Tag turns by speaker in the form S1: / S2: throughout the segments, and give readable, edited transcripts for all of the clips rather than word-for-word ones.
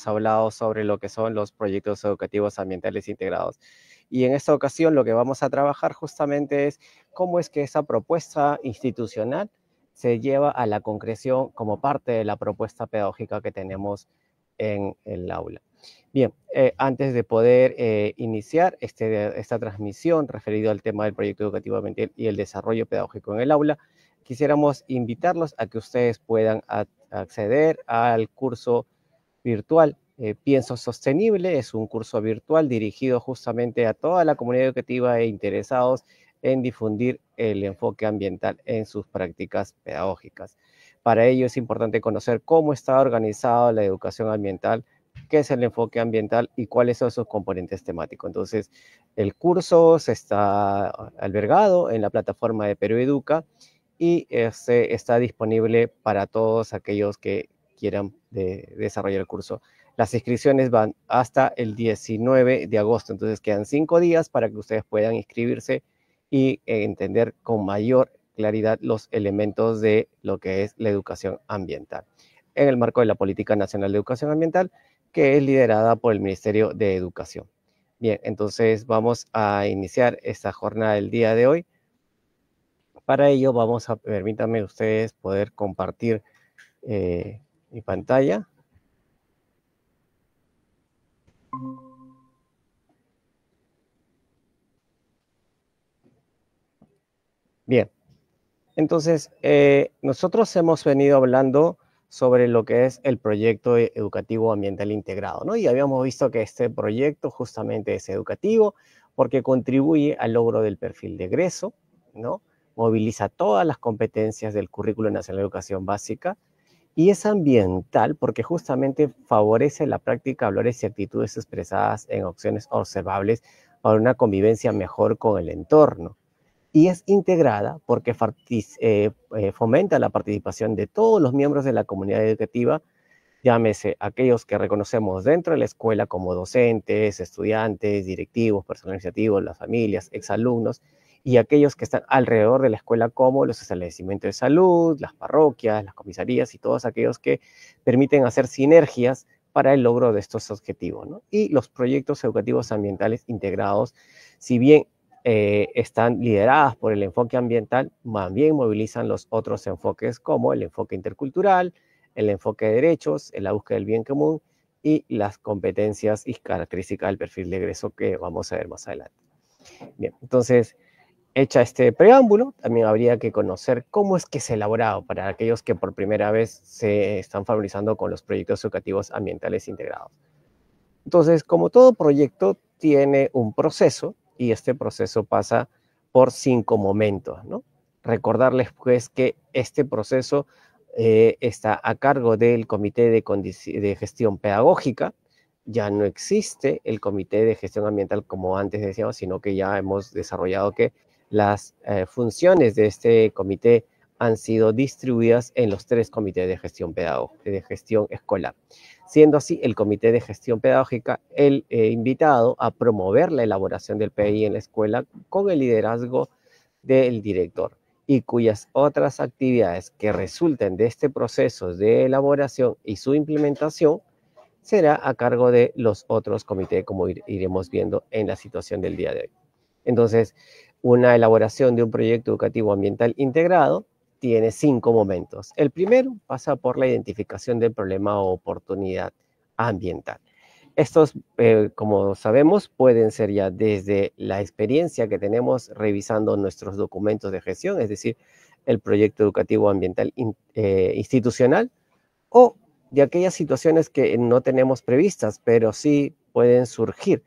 S1: hemos hablado sobre lo que son los proyectos educativos ambientales integrados. Y en esta ocasión lo que vamos a trabajar justamente es cómo es que esa propuesta institucional se lleva a la concreción como parte de la propuesta pedagógica que tenemos en el aula. Bien, antes de poder iniciar esta transmisión referido al tema del proyecto educativo ambiental y el desarrollo pedagógico en el aula, quisiéramos invitarlos a que ustedes puedan acceder al curso virtual Pienso Sostenible. Es un curso virtual dirigido justamente a toda la comunidad educativa e interesados en difundir el enfoque ambiental en sus prácticas pedagógicas. Para ello es importante conocer cómo está organizada la educación ambiental, qué es el enfoque ambiental y cuáles son sus componentes temáticos. Entonces, el curso se está albergado en la plataforma de Perú Educa y está disponible para todos aquellos que quieran desarrollar el curso. Las inscripciones van hasta el 19 de agosto, entonces quedan 5 días para que ustedes puedan inscribirse y entender con mayor claridad los elementos de lo que es la educación ambiental, en el marco de la Política Nacional de Educación Ambiental, que es liderada por el Ministerio de Educación. Bien, entonces vamos a iniciar esta jornada del día de hoy. Para ello permítanme ustedes poder compartir mi pantalla. Bien, entonces nosotros hemos venido hablando sobre lo que es el proyecto educativo ambiental integrado, ¿no? Y habíamos visto que este proyecto justamente es educativo porque contribuye al logro del perfil de egreso, ¿no? Moviliza todas las competencias del Currículo Nacional de Educación Básica, y es ambiental porque justamente favorece la práctica, valores y actitudes expresadas en acciones observables para una convivencia mejor con el entorno. Y es integrada porque fomenta la participación de todos los miembros de la comunidad educativa, llámese aquellos que reconocemos dentro de la escuela como docentes, estudiantes, directivos, personal administrativo, las familias, exalumnos, y aquellos que están alrededor de la escuela como los establecimientos de salud, las parroquias, las comisarías y todos aquellos que permiten hacer sinergias para el logro de estos objetivos, ¿no? Y los proyectos educativos ambientales integrados, si bien están lideradas por el enfoque ambiental, también movilizan los otros enfoques como el enfoque intercultural, el enfoque de derechos, la búsqueda del bien común y las competencias y características del perfil de egreso que vamos a ver más adelante. Bien, entonces, hecha este preámbulo, también habría que conocer cómo es que se ha elaborado para aquellos que por primera vez se están familiarizando con los proyectos educativos ambientales integrados. Entonces, como todo proyecto, tiene un proceso y este proceso pasa por 5 momentos, ¿no? Recordarles pues que este proceso está a cargo del Comité de Gestión Pedagógica. Ya no existe el Comité de Gestión Ambiental como antes decíamos, sino que ya hemos desarrollado que las funciones de este comité han sido distribuidas en los 3 comités de gestión pedagógica, de gestión escolar. Siendo así el Comité de Gestión Pedagógica el invitado a promover la elaboración del PI en la escuela con el liderazgo del director, y cuyas otras actividades que resulten de este proceso de elaboración y su implementación será a cargo de los otros comités, como iremos viendo en la situación del día de hoy. Entonces, una elaboración de un proyecto educativo ambiental integrado tiene 5 momentos. El primero pasa por la identificación del problema o oportunidad ambiental. Estos, como sabemos, pueden ser ya desde la experiencia que tenemos revisando nuestros documentos de gestión, es decir, el proyecto educativo ambiental institucional, o de aquellas situaciones que no tenemos previstas, pero sí pueden surgir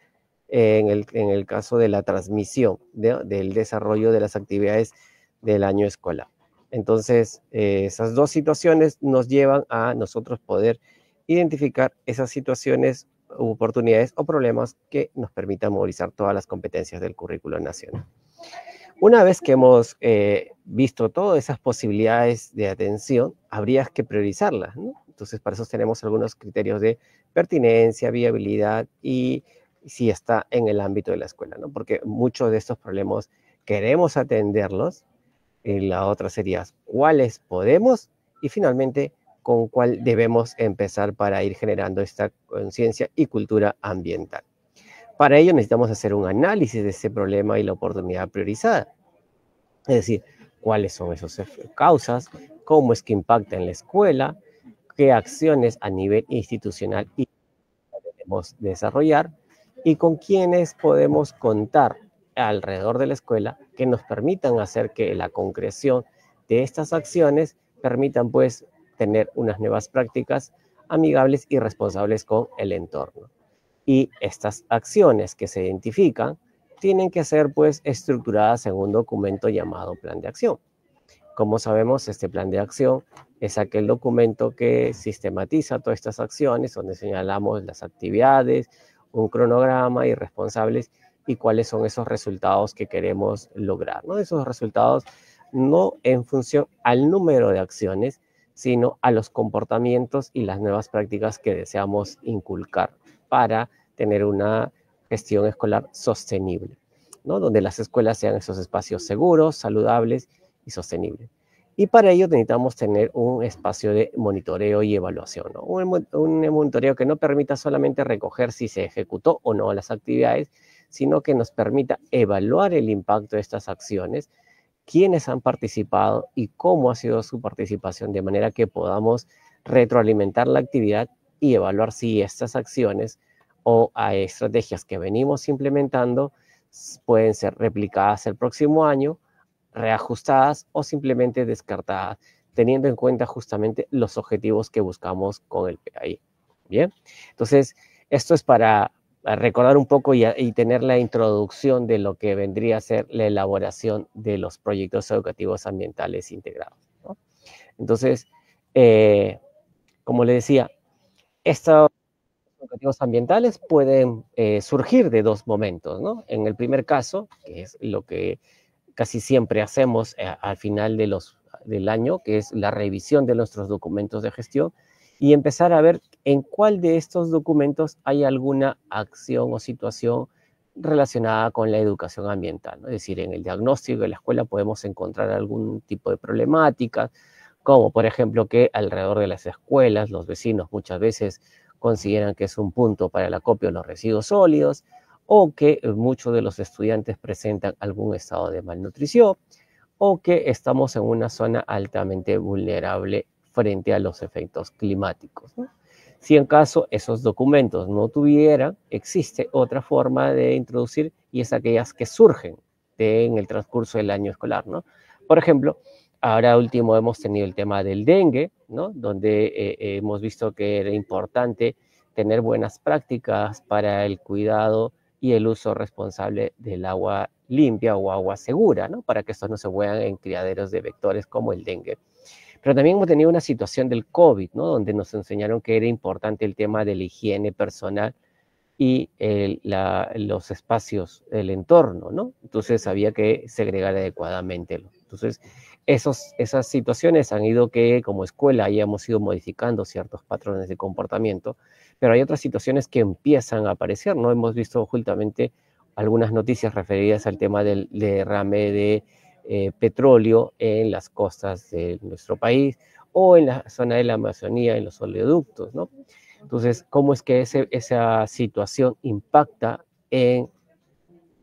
S1: en el caso de la transmisión del desarrollo de las actividades del año escolar. Entonces, esas 2 situaciones nos llevan a nosotros poder identificar esas situaciones, oportunidades o problemas que nos permitan movilizar todas las competencias del currículo nacional. Una vez que hemos visto todas esas posibilidades de atención, habría que priorizarlas, ¿no? Entonces, para eso tenemos algunos criterios de pertinencia, viabilidad y si está en el ámbito de la escuela, ¿no? Porque muchos de estos problemas queremos atenderlos. Y la otra sería cuáles podemos y finalmente con cual debemos empezar para ir generando esta conciencia y cultura ambiental. Para ello necesitamos hacer un análisis de ese problema y la oportunidad priorizada. Es decir, cuáles son esas causas, cómo es que impacta en la escuela, qué acciones a nivel institucional debemos desarrollar y con quiénes podemos contar alrededor de la escuela que nos permitan hacer que la concreción de estas acciones permitan pues tener unas nuevas prácticas amigables y responsables con el entorno. Y estas acciones que se identifican tienen que ser pues estructuradas en un documento llamado plan de acción. Como sabemos, este plan de acción es aquel documento que sistematiza todas estas acciones, donde señalamos las actividades, un cronograma y responsables y cuáles son esos resultados que queremos lograr, ¿no? Esos resultados no en función al número de acciones, sino a los comportamientos y las nuevas prácticas que deseamos inculcar para tener una gestión escolar sostenible, ¿no? Donde las escuelas sean esos espacios seguros, saludables y sostenible. Y para ello necesitamos tener un espacio de monitoreo y evaluación, ¿no? Un monitoreo que no permita solamente recoger si se ejecutó o no las actividades, sino que nos permita evaluar el impacto de estas acciones, quiénes han participado y cómo ha sido su participación, de manera que podamos retroalimentar la actividad y evaluar si estas acciones o estrategias que venimos implementando pueden ser replicadas el próximo año, reajustadas o simplemente descartadas, teniendo en cuenta justamente los objetivos que buscamos con el PAI. Bien, entonces esto es para recordar un poco y tener la introducción de lo que vendría a ser la elaboración de los proyectos educativos ambientales integrados, ¿no? Entonces, como le decía, estos educativos ambientales pueden surgir de dos momentos, ¿no? En el primer caso, que es lo que casi siempre hacemos al final del año, que es la revisión de nuestros documentos de gestión y empezar a ver en cuál de estos documentos hay alguna acción o situación relacionada con la educación ambiental, ¿no? Es decir, en el diagnóstico de la escuela podemos encontrar algún tipo de problemática, como por ejemplo que alrededor de las escuelas los vecinos muchas veces consideran que es un punto para el acopio de los residuos sólidos, o que muchos de los estudiantes presentan algún estado de malnutrición, o que estamos en una zona altamente vulnerable frente a los efectos climáticos, ¿no? Si en caso esos documentos no tuvieran, existe otra forma de introducir y es aquellas que surgen en el transcurso del año escolar, ¿no? Por ejemplo, ahora último hemos tenido el tema del dengue, ¿no? Donde hemos visto que era importante tener buenas prácticas para el cuidado y el uso responsable del agua limpia o agua segura, ¿no? Para que estos no se muevan en criaderos de vectores como el dengue. Pero también hemos tenido una situación del COVID, ¿no? Donde nos enseñaron que era importante el tema de la higiene personal y los espacios, el entorno, ¿no? Entonces había que segregar adecuadamente. Entonces, esas situaciones han ido que como escuela hayamos ido modificando ciertos patrones de comportamiento, pero hay otras situaciones que empiezan a aparecer, ¿no? Hemos visto justamente algunas noticias referidas al tema del derrame de petróleo en las costas de nuestro país o en la zona de la Amazonía, en los oleoductos, ¿no? Entonces, ¿cómo es que esa situación impacta en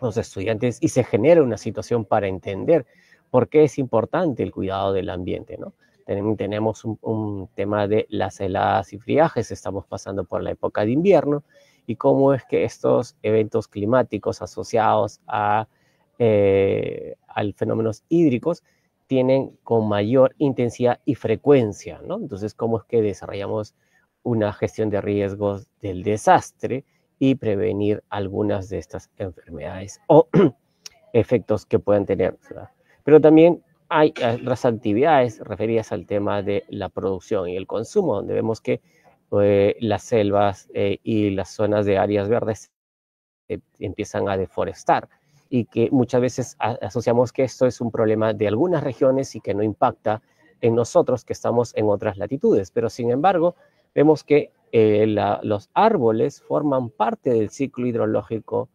S1: los estudiantes y se genera una situación para entender por qué es importante el cuidado del ambiente, ¿no? Tenemos un tema de las heladas y friajes, estamos pasando por la época de invierno y cómo es que estos eventos climáticos asociados a fenómenos hídricos tienen con mayor intensidad y frecuencia, ¿no? Entonces, ¿cómo es que desarrollamos una gestión de riesgos del desastre y prevenir algunas de estas enfermedades o efectos que puedan tener, ¿verdad? Pero también hay otras actividades referidas al tema de la producción y el consumo, donde vemos que las selvas y las zonas de áreas verdes empiezan a deforestar y que muchas veces asociamos que esto es un problema de algunas regiones y que no impacta en nosotros que estamos en otras latitudes, pero sin embargo vemos que los árboles forman parte del ciclo hidrológico,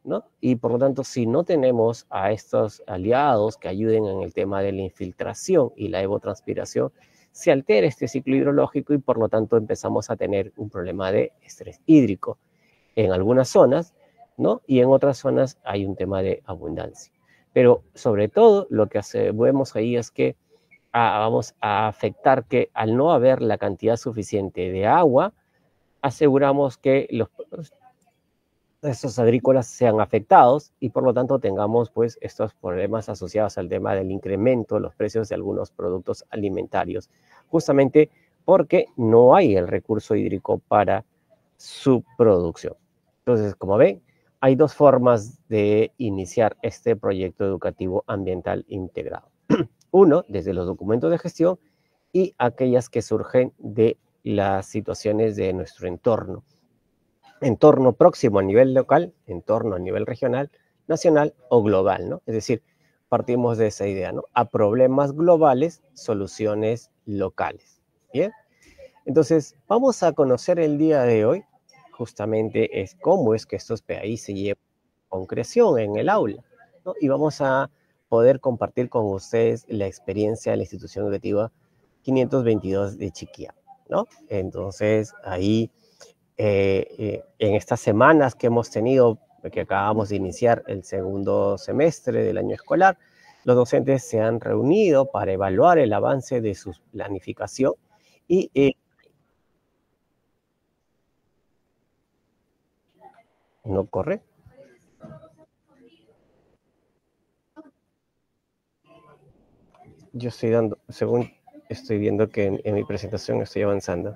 S1: ¿no? Y por lo tanto, si no tenemos a estos aliados que ayuden en el tema de la infiltración y la evotranspiración, se altera este ciclo hidrológico y por lo tanto empezamos a tener un problema de estrés hídrico en algunas zonas, ¿no? Y en otras zonas hay un tema de abundancia. Pero sobre todo lo que vemos ahí es que vamos a afectar que al no haber la cantidad suficiente de agua, aseguramos que estos agrícolas sean afectados y por lo tanto tengamos pues estos problemas asociados al tema del incremento de los precios de algunos productos alimentarios, justamente porque no hay el recurso hídrico para su producción. Entonces, como ven, hay dos formas de iniciar este proyecto educativo ambiental integrado. Uno, desde los documentos de gestión y aquellas que surgen de las situaciones de nuestro entorno. Entorno próximo a nivel local, entorno a nivel regional, nacional o global, ¿no? Es decir, partimos de esa idea, ¿no? A problemas globales, soluciones locales. ¿Bien? Entonces, vamos a conocer el día de hoy, justamente es cómo es que estos PAI se llevan a concreción en el aula, ¿no? Y vamos a poder compartir con ustedes la experiencia de la institución educativa 522 de Chiquía, ¿no? Entonces, ahí en estas semanas que hemos tenido, que acabamos de iniciar el segundo semestre del año escolar, los docentes se han reunido para evaluar el avance de su planificación y no corre. Yo estoy dando, según estoy viendo que en mi presentación estoy avanzando.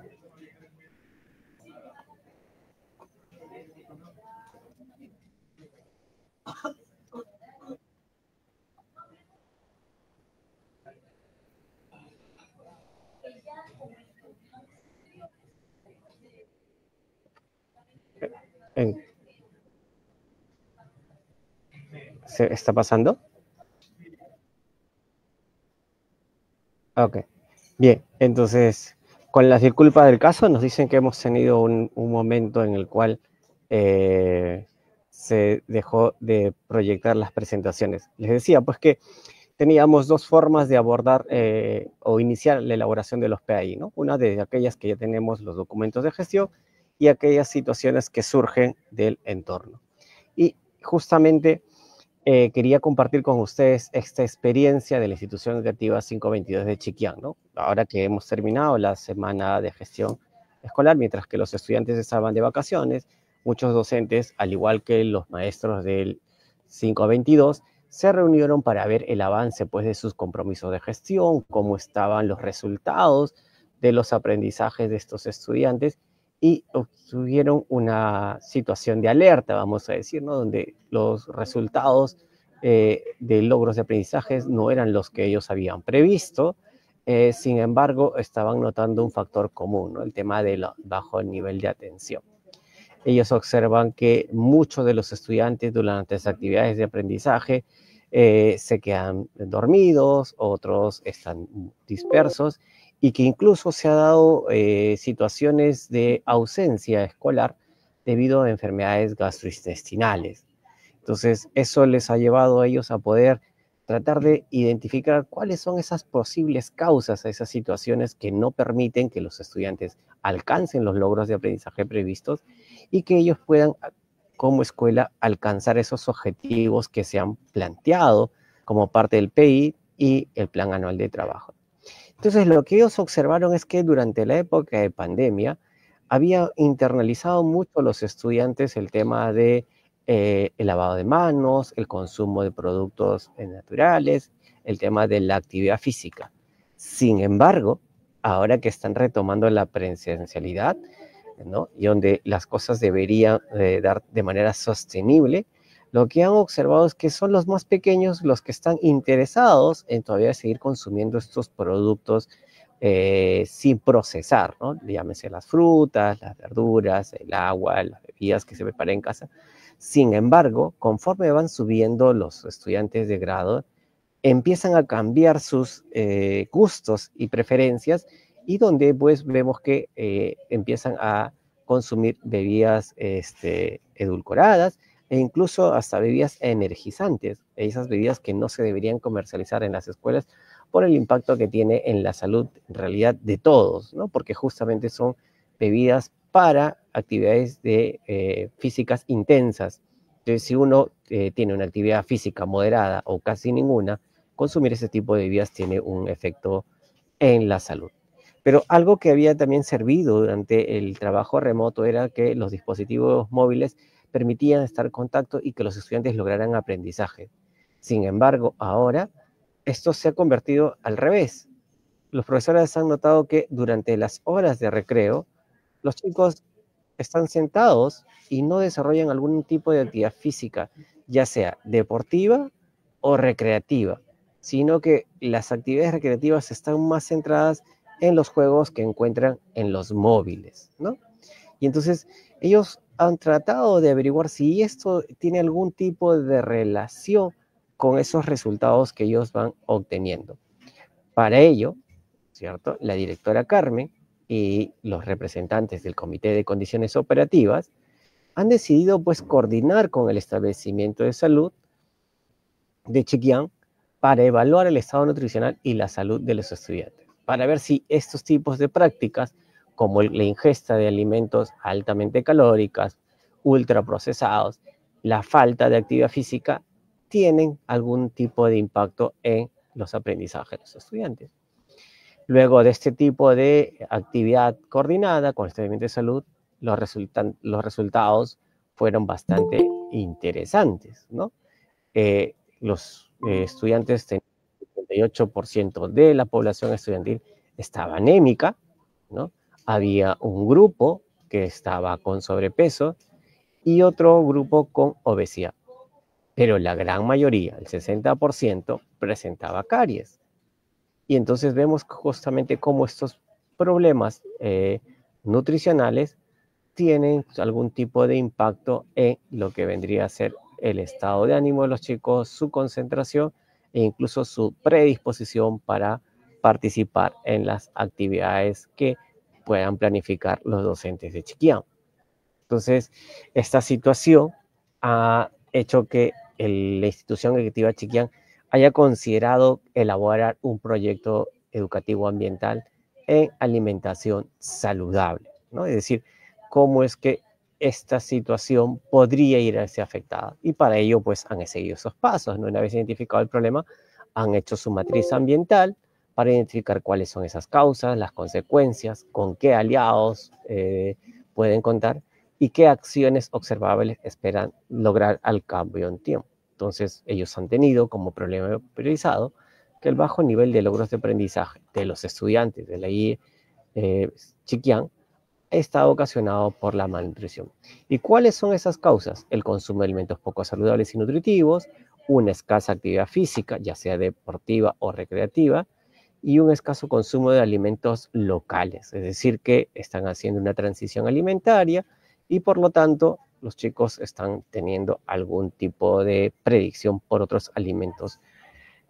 S1: ¿Se está pasando? Ok. Bien, entonces, con la disculpa del caso, nos dicen que hemos tenido un momento en el cual se dejó de proyectar las presentaciones. Les decía, pues que teníamos dos formas de abordar o iniciar la elaboración de los PAI, ¿no? Una de aquellas que ya tenemos los documentos de gestión y aquellas situaciones que surgen del entorno. Y justamente quería compartir con ustedes esta experiencia de la institución educativa 522 de Chiquián, ¿no? Ahora que hemos terminado la semana de gestión escolar, mientras que los estudiantes estaban de vacaciones, muchos docentes, al igual que los maestros del 522, se reunieron para ver el avance pues, de sus compromisos de gestión, cómo estaban los resultados de los aprendizajes de estos estudiantes y tuvieron una situación de alerta, vamos a decir, ¿no? Donde los resultados de logros de aprendizajes no eran los que ellos habían previsto, sin embargo, estaban notando un factor común, ¿no? El tema del bajo nivel de atención. Ellos observan que muchos de los estudiantes durante las actividades de aprendizaje se quedan dormidos, otros están dispersos y que incluso se ha dado situaciones de ausencia escolar debido a enfermedades gastrointestinales. Entonces, eso les ha llevado a ellos a poder tratar de identificar cuáles son esas posibles causas a esas situaciones que no permiten que los estudiantes alcancen los logros de aprendizaje previstos y que ellos puedan, como escuela, alcanzar esos objetivos que se han planteado como parte del PI y el Plan Anual de Trabajo. Entonces, lo que ellos observaron es que durante la época de pandemia había internalizado mucho los estudiantes el tema de el lavado de manos, el consumo de productos naturales, el tema de la actividad física. Sin embargo, ahora que están retomando la presencialidad, ¿no? Y donde las cosas deberían dar de manera sostenible, lo que han observado es que son los más pequeños los que están interesados en todavía seguir consumiendo estos productos sin procesar, ¿no? Llámese las frutas, las verduras, el agua, las bebidas que se preparan en casa. Sin embargo, conforme van subiendo los estudiantes de grado, empiezan a cambiar sus gustos y preferencias y donde pues vemos que empiezan a consumir bebidas edulcoradas e incluso hasta bebidas energizantes, esas bebidas que no se deberían comercializar en las escuelas por el impacto que tiene en la salud, en realidad, de todos, ¿no? Porque justamente son bebidas para actividades físicas intensas. Entonces, si uno tiene una actividad física moderada o casi ninguna, consumir ese tipo de bebidas tiene un efecto en la salud. Pero algo que había también servido durante el trabajo remoto era que los dispositivos móviles permitían estar en contacto y que los estudiantes lograran aprendizaje. Sin embargo, ahora esto se ha convertido al revés. Los profesores han notado que durante las horas de recreo, los chicos están sentados y no desarrollan algún tipo de actividad física, ya sea deportiva o recreativa, sino que las actividades recreativas están más centradas en los juegos que encuentran en los móviles, ¿no? Y entonces ellos han tratado de averiguar si esto tiene algún tipo de relación con esos resultados que ellos van obteniendo. Para ello, ¿cierto? La directora Carmen y los representantes del Comité de Condiciones Operativas han decidido pues coordinar con el establecimiento de salud de Chequián para evaluar el estado nutricional y la salud de los estudiantes, para ver si estos tipos de prácticas, como la ingesta de alimentos altamente calóricas, ultraprocesados, la falta de actividad física, tienen algún tipo de impacto en los aprendizajes de los estudiantes. Luego de este tipo de actividad coordinada con el establecimiento de salud, los resultados fueron bastante interesantes, ¿no? Los estudiantes tenían el 58% de la población estudiantil estaba anémica, ¿no? Había un grupo que estaba con sobrepeso y otro grupo con obesidad. Pero la gran mayoría, el 60%, presentaba caries. Y entonces vemos justamente cómo estos problemas nutricionales tienen algún tipo de impacto en lo que vendría a ser el estado de ánimo de los chicos, su concentración e incluso su predisposición para participar en las actividades que puedan planificar los docentes de Chiquián. Entonces, esta situación ha hecho que la institución educativa Chiquián haya considerado elaborar un proyecto educativo ambiental en alimentación saludable, ¿no? Es decir, cómo es que esta situación podría ir a ser afectada. Y para ello, pues, han seguido esos pasos, ¿no? Una vez identificado el problema, han hecho su matriz ambiental para identificar cuáles son esas causas, las consecuencias, con qué aliados pueden contar y qué acciones observables esperan lograr al cambio en tiempo. Entonces, ellos han tenido como problema priorizado que el bajo nivel de logros de aprendizaje de los estudiantes de la IE Chiquián está ocasionado por la malnutrición. ¿Y cuáles son esas causas? El consumo de alimentos poco saludables y nutritivos, una escasa actividad física, ya sea deportiva o recreativa, y un escaso consumo de alimentos locales, es decir, que están haciendo una transición alimentaria y por lo tanto los chicos están teniendo algún tipo de predicción por otros alimentos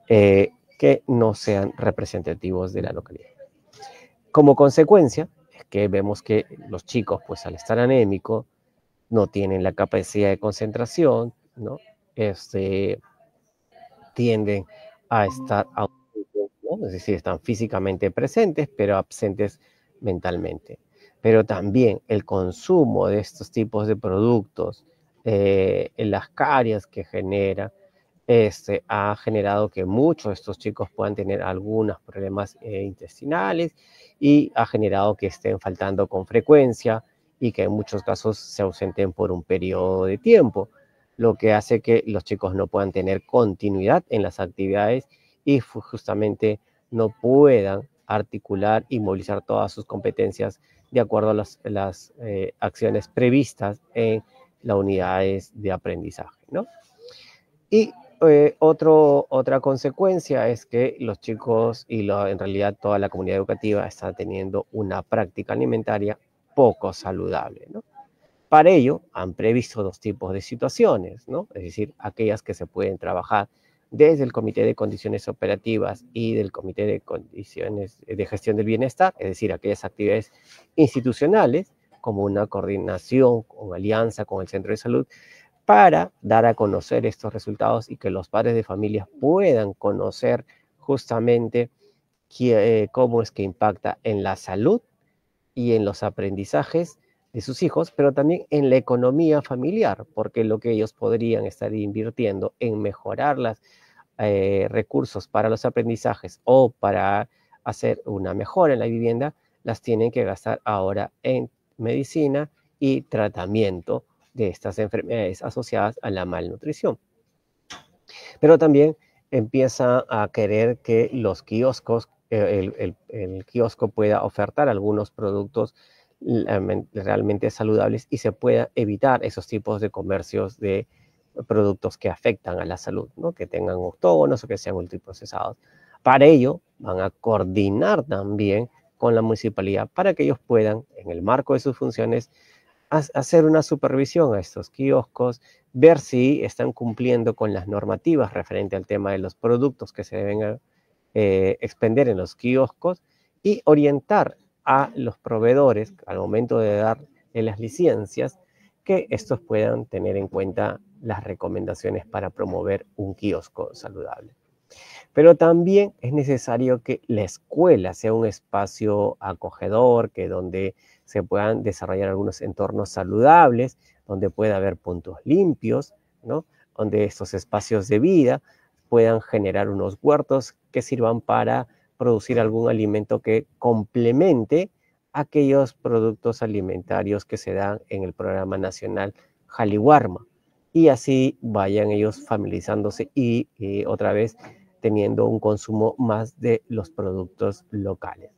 S1: que no sean representativos de la localidad. Como consecuencia, es que vemos que los chicos, pues al estar anémicos, no tienen la capacidad de concentración, ¿no? Tienden a estar ausentes, ¿no? Es decir, están físicamente presentes, pero absentes mentalmente. Pero también el consumo de estos tipos de productos, las caries que genera, ha generado que muchos de estos chicos puedan tener algunos problemas intestinales y ha generado que estén faltando con frecuencia y que en muchos casos se ausenten por un periodo de tiempo, lo que hace que los chicos no puedan tener continuidad en las actividades y justamente no puedan articular y movilizar todas sus competencias de acuerdo a las acciones previstas en las unidades de aprendizaje, ¿no? Y otra consecuencia es que los chicos y en realidad toda la comunidad educativa está teniendo una práctica alimentaria poco saludable, ¿no? Para ello, han previsto dos tipos de situaciones, ¿no? Es decir, aquellas que se pueden trabajar desde el Comité de Condiciones Operativas y del Comité de Condiciones de Gestión del Bienestar, es decir, aquellas actividades institucionales, como una coordinación o alianza con el Centro de Salud, para dar a conocer estos resultados y que los padres de familias puedan conocer justamente cómo es que impacta en la salud y en los aprendizajes de sus hijos, pero también en la economía familiar, porque lo que ellos podrían estar invirtiendo en mejorar los recursos para los aprendizajes o para hacer una mejora en la vivienda, las tienen que gastar ahora en medicina y tratamiento de estas enfermedades asociadas a la malnutrición. Pero también empieza a querer que los kioscos, el kiosco pueda ofertar algunos productos realmente saludables y se pueda evitar esos tipos de comercios de productos que afectan a la salud, ¿no? Que tengan octógonos o que sean ultraprocesados. Para ello, van a coordinar también con la municipalidad para que ellos puedan, en el marco de sus funciones, hacer una supervisión a estos kioscos, ver si están cumpliendo con las normativas referente al tema de los productos que se deben expender en los kioscos y orientar a los proveedores al momento de dar las licencias que estos puedan tener en cuenta las recomendaciones para promover un kiosco saludable. Pero también es necesario que la escuela sea un espacio acogedor, que donde se puedan desarrollar algunos entornos saludables, donde pueda haber puntos limpios, ¿no? Donde estos espacios de vida puedan generar unos huertos que sirvan para producir algún alimento que complemente aquellos productos alimentarios que se dan en el programa nacional Jaliwarma. Y así vayan ellos familiarizándose y otra vez teniendo un consumo más de los productos locales.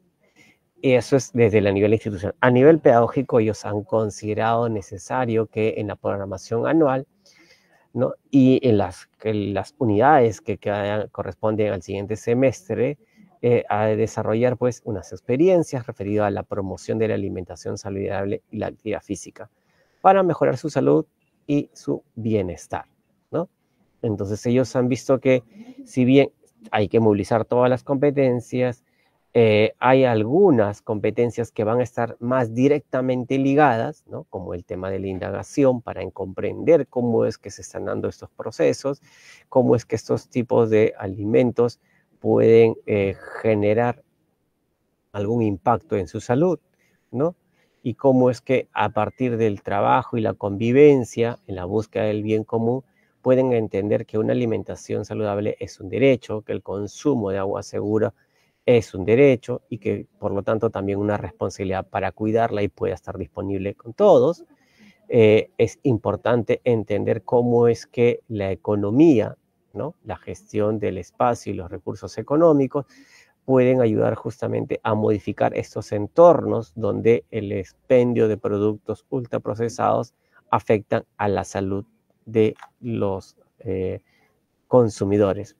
S1: Y eso es desde el nivel institucional. A nivel pedagógico, ellos han considerado necesario que en la programación anual, ¿no? Y en las unidades que corresponden al siguiente semestre, a desarrollar pues unas experiencias referidas a la promoción de la alimentación saludable y la actividad física para mejorar su salud y su bienestar, ¿no? Entonces ellos han visto que si bien hay que movilizar todas las competencias, hay algunas competencias que van a estar más directamente ligadas, ¿no? Como el tema de la indagación para comprender cómo es que se están dando estos procesos, cómo es que estos tipos de alimentos pueden generar algún impacto en su salud, ¿no? Y cómo es que a partir del trabajo y la convivencia en la búsqueda del bien común pueden entender que una alimentación saludable es un derecho, que el consumo de agua segura es un derecho y que por lo tanto también una responsabilidad para cuidarla y pueda estar disponible con todos. Es importante entender cómo es que la economía, ¿no? La gestión del espacio y los recursos económicos pueden ayudar justamente a modificar estos entornos donde el expendio de productos ultraprocesados afectan a la salud de los consumidores.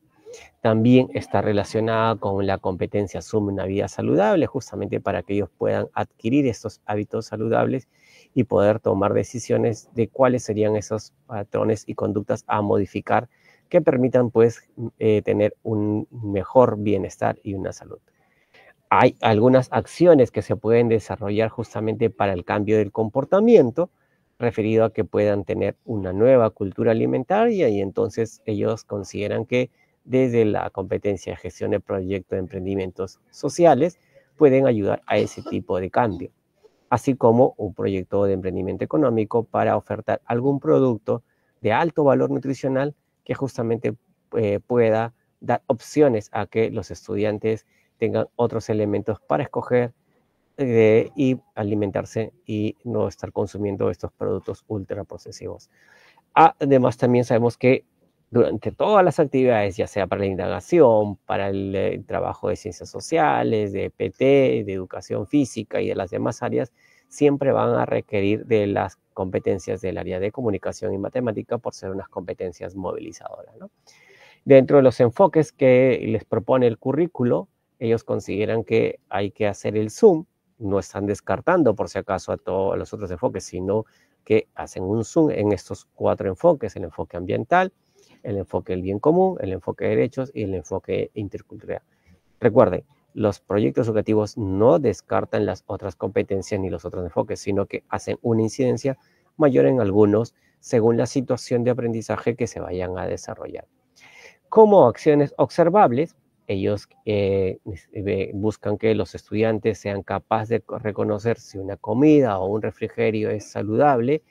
S1: También está relacionada con la competencia Asume una vida saludable, justamente para que ellos puedan adquirir estos hábitos saludables y poder tomar decisiones de cuáles serían esos patrones y conductas a modificar que permitan pues tener un mejor bienestar y una salud. Hay algunas acciones que se pueden desarrollar justamente para el cambio del comportamiento, referido a que puedan tener una nueva cultura alimentaria y entonces ellos consideran que desde la competencia de gestión de proyectos de emprendimientos sociales pueden ayudar a ese tipo de cambio, así como un proyecto de emprendimiento económico para ofertar algún producto de alto valor nutricional que justamente pueda dar opciones a que los estudiantes tengan otros elementos para escoger y alimentarse y no estar consumiendo estos productos ultraprocesivos. Además, también sabemos que durante todas las actividades, ya sea para la indagación, para el trabajo de ciencias sociales, de PT, de educación física y de las demás áreas, siempre van a requerir de las competencias del área de comunicación y matemática por ser unas competencias movilizadoras, ¿no? Dentro de los enfoques que les propone el currículo, ellos consideran que hay que hacer el zoom, no están descartando por si acaso a todos los otros enfoques, sino que hacen un zoom en estos 4 enfoques: el enfoque ambiental, el enfoque del bien común, el enfoque de derechos y el enfoque intercultural. Recuerden, los proyectos educativos no descartan las otras competencias ni los otros enfoques, sino que hacen una incidencia mayor en algunos según la situación de aprendizaje que se vayan a desarrollar. Como acciones observables, ellos buscan que los estudiantes sean capaces de reconocer si una comida o un refrigerio es saludable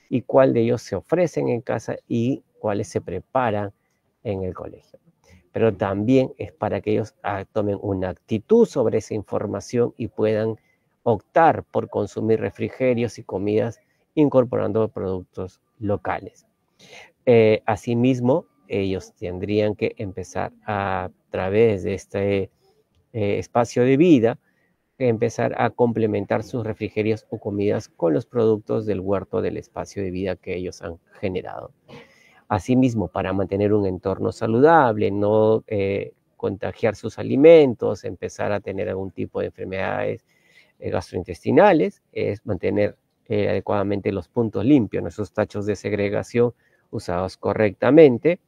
S1: y cuál de ellos se ofrecen en casa y cuáles se preparan en el colegio. Pero también es para que ellos tomen una actitud sobre esa información y puedan optar por consumir refrigerios y comidas incorporando productos locales. Asimismo, ellos tendrían que empezar a través de este espacio de vida, empezar a complementar sus refrigerios o comidas con los productos del huerto del espacio de vida que ellos han generado. Asimismo, para mantener un entorno saludable, no contagiar sus alimentos, empezar a tener algún tipo de enfermedades gastrointestinales, es mantener adecuadamente los puntos limpios, nuestros tachos de segregación usados correctamente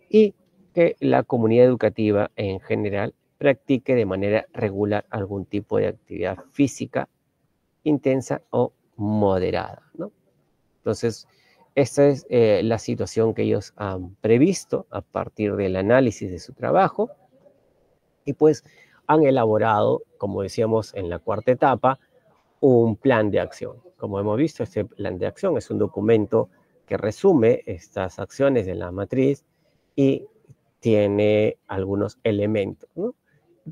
S1: y que la comunidad educativa en general practique de manera regular algún tipo de actividad física intensa o moderada, ¿no? Entonces, esta es la situación que ellos han previsto a partir del análisis de su trabajo y pues han elaborado, como decíamos en la cuarta etapa, un plan de acción. Como hemos visto, este plan de acción es un documento que resume estas acciones de la matriz y tiene algunos elementos, ¿no?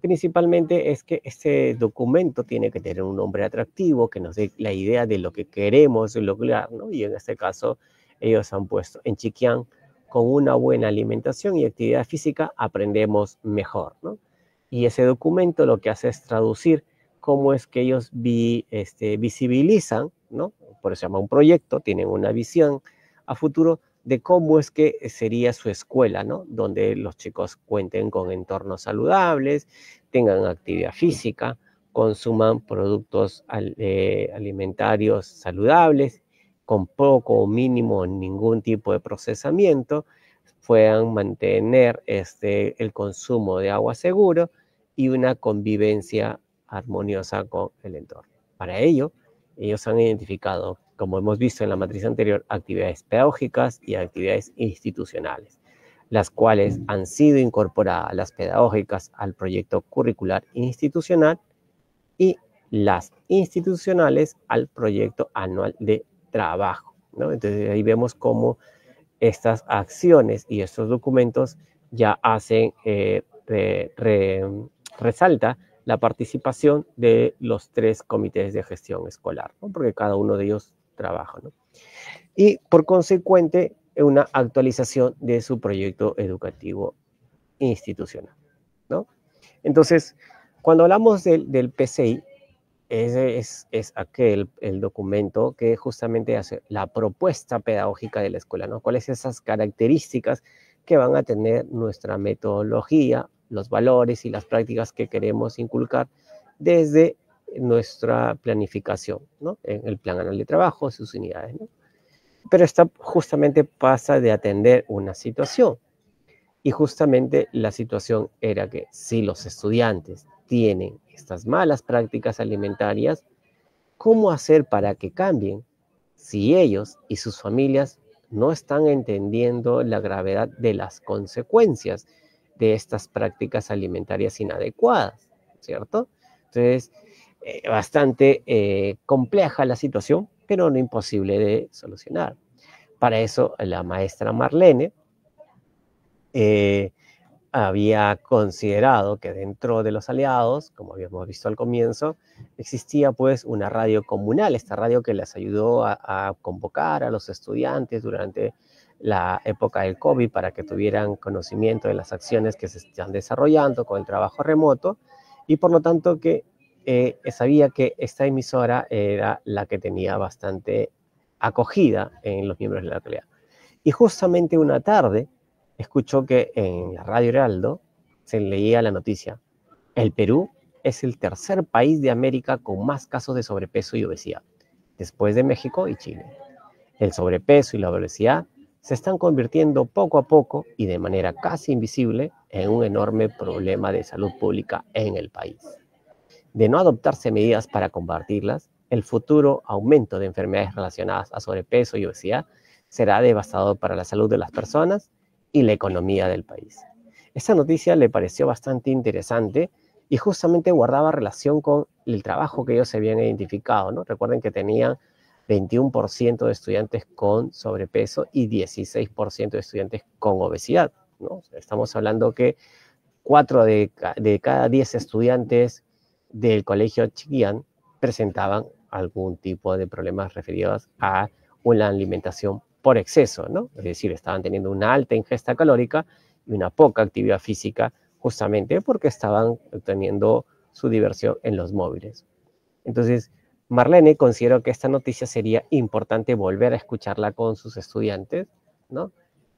S1: Principalmente es que este documento tiene que tener un nombre atractivo que nos dé la idea de lo que queremos lograr, ¿no? Y en este caso, ellos han puesto en Chiquián, con una buena alimentación y actividad física aprendemos mejor, ¿no? Y ese documento lo que hace es traducir cómo es que ellos visibilizan, ¿no? Por eso se llama un proyecto, tienen una visión a futuro de cómo es que sería su escuela, ¿no? Donde los chicos cuenten con entornos saludables, tengan actividad física, consuman productos alimentarios saludables, con poco o mínimo ningún tipo de procesamiento, puedan mantener el consumo de agua seguro y una convivencia armoniosa con el entorno. Para ello, ellos han identificado, como hemos visto en la matriz anterior, actividades pedagógicas y actividades institucionales, las cuales han sido incorporadas, las pedagógicas, al proyecto curricular institucional y las institucionales al proyecto anual de trabajo, ¿no? Entonces ahí vemos cómo estas acciones y estos documentos ya hacen, resalta la participación de los 3 comités de gestión escolar, ¿no? Porque cada uno de ellos trabaja, ¿no? Y por consecuente, una actualización de su proyecto educativo institucional, ¿no? Entonces, cuando hablamos del PCI, es aquel, el documento que justamente hace la propuesta pedagógica de la escuela, ¿no? ¿Cuáles son esas características que van a tener nuestra metodología, los valores y las prácticas que queremos inculcar desde nuestra planificación, ¿no? En el plan anual de trabajo, sus unidades, ¿no? Pero esta justamente pasa de atender una situación. Y justamente la situación era que si los estudiantes tienen estas malas prácticas alimentarias, ¿cómo hacer para que cambien si ellos y sus familias no están entendiendo la gravedad de las consecuencias de estas prácticas alimentarias inadecuadas, ¿cierto? Entonces, bastante compleja la situación, pero no imposible de solucionar. Para eso, la maestra Marlene había considerado que dentro de los aliados, como habíamos visto al comienzo, existía pues una radio comunal, esta radio que les ayudó a convocar a los estudiantes durante la época del COVID para que tuvieran conocimiento de las acciones que se están desarrollando con el trabajo remoto y por lo tanto que sabía que esta emisora era la que tenía bastante acogida en los miembros de la localidad. Y justamente una tarde escuchó que en la Radio Heraldo se leía la noticia: el Perú es el tercer país de América con más casos de sobrepeso y obesidad, después de México y Chile. El sobrepeso y la obesidad se están convirtiendo poco a poco y de manera casi invisible en un enorme problema de salud pública en el país. De no adoptarse medidas para combatirlas, el futuro aumento de enfermedades relacionadas a sobrepeso y obesidad será devastador para la salud de las personas y la economía del país. Esta noticia le pareció bastante interesante y justamente guardaba relación con el trabajo que ellos habían identificado, ¿no? Recuerden que tenían 21% de estudiantes con sobrepeso y 16% de estudiantes con obesidad, ¿no? Estamos hablando que 4 de cada 10 estudiantes del colegio Chiquillán presentaban algún tipo de problemas referidos a una alimentación por exceso, ¿no? Es decir, estaban teniendo una alta ingesta calórica y una poca actividad física, justamente porque estaban teniendo su diversión en los móviles. Entonces, Marlene consideró que esta noticia sería importante volver a escucharla con sus estudiantes, ¿no?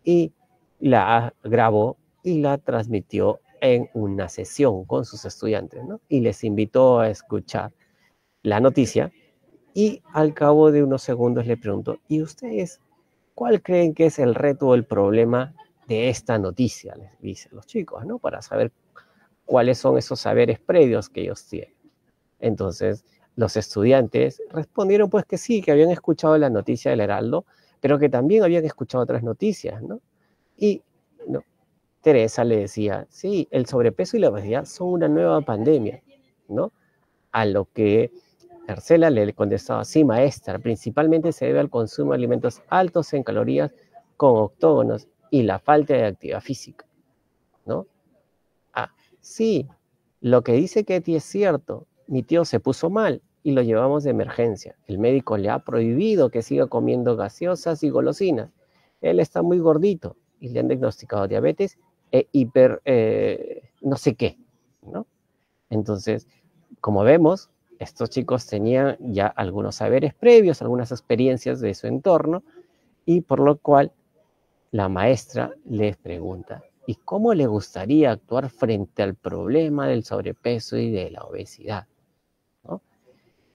S1: Y la grabó y la transmitió en una sesión con sus estudiantes, ¿no? Y les invitó a escuchar la noticia y al cabo de unos segundos le preguntó, ¿y ustedes cuál creen que es el reto o el problema de esta noticia? Les dice a los chicos, ¿no? Para saber cuáles son esos saberes previos que ellos tienen. Entonces, los estudiantes respondieron pues que sí, que habían escuchado la noticia del Heraldo, pero que también habían escuchado otras noticias, ¿no? Y no, Teresa le decía, sí, el sobrepeso y la obesidad son una nueva pandemia, ¿no? A lo que Marcela le contestaba, sí, maestra, principalmente se debe al consumo de alimentos altos en calorías con octógonos y la falta de actividad física, ¿no? Ah, sí, lo que dice Ketty es cierto. Mi tío se puso mal y lo llevamos de emergencia. El médico le ha prohibido que siga comiendo gaseosas y golosinas. Él está muy gordito y le han diagnosticado diabetes e no sé qué, ¿no? Entonces, como vemos, estos chicos tenían ya algunos saberes previos, algunas experiencias de su entorno y por lo cual la maestra les pregunta, ¿y cómo le gustaría actuar frente al problema del sobrepeso y de la obesidad? ¿No?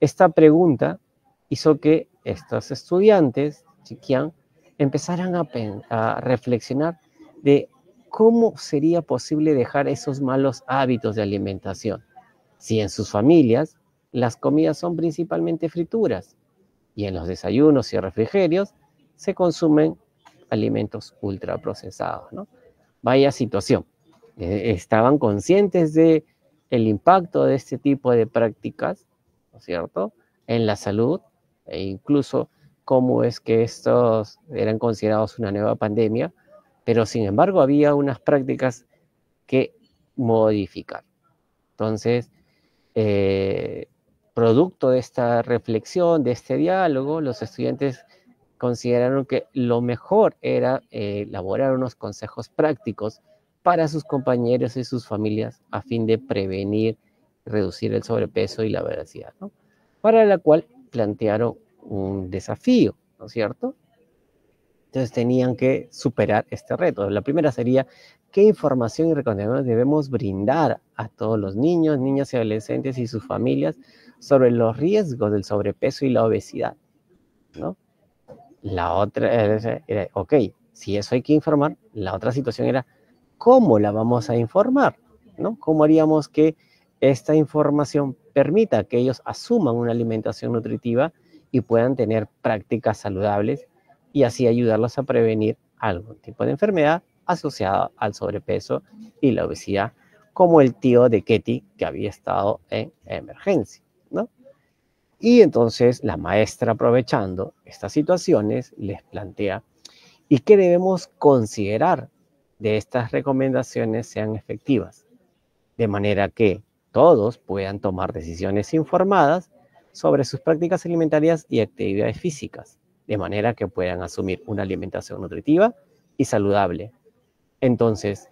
S1: Esta pregunta hizo que estos estudiantes, Chiquián, empezaran a reflexionar de cómo sería posible dejar esos malos hábitos de alimentación. Si en sus familias las comidas son principalmente frituras y en los desayunos y refrigerios se consumen alimentos ultraprocesados, ¿no? Vaya situación. Estaban conscientes de el impacto de este tipo de prácticas, ¿no es cierto?, en la salud e incluso cómo es que estos eran considerados una nueva pandemia, pero sin embargo había unas prácticas que modificar. Entonces, eh, producto de esta reflexión, de este diálogo, los estudiantes consideraron que lo mejor era elaborar unos consejos prácticos para sus compañeros y sus familias a fin de prevenir, reducir el sobrepeso y la obesidad, ¿no? Para la cual plantearon un desafío, ¿no es cierto? Entonces tenían que superar este reto. La primera sería, ¿qué información y recomendaciones debemos brindar a todos los niños, niñas y adolescentes y sus familias sobre los riesgos del sobrepeso y la obesidad, ¿no? La otra era, ok, si eso hay que informar, la otra situación era, ¿cómo la vamos a informar? ¿No? ¿Cómo haríamos que esta información permita que ellos asuman una alimentación nutritiva y puedan tener prácticas saludables y así ayudarlos a prevenir algún tipo de enfermedad asociada al sobrepeso y la obesidad, como el tío de Ketty que había estado en emergencia, ¿no? Y entonces la maestra, aprovechando estas situaciones, les plantea, ¿y qué debemos considerar de estas recomendaciones sean efectivas? De manera que todos puedan tomar decisiones informadas sobre sus prácticas alimentarias y actividades físicas, de manera que puedan asumir una alimentación nutritiva y saludable. Entonces,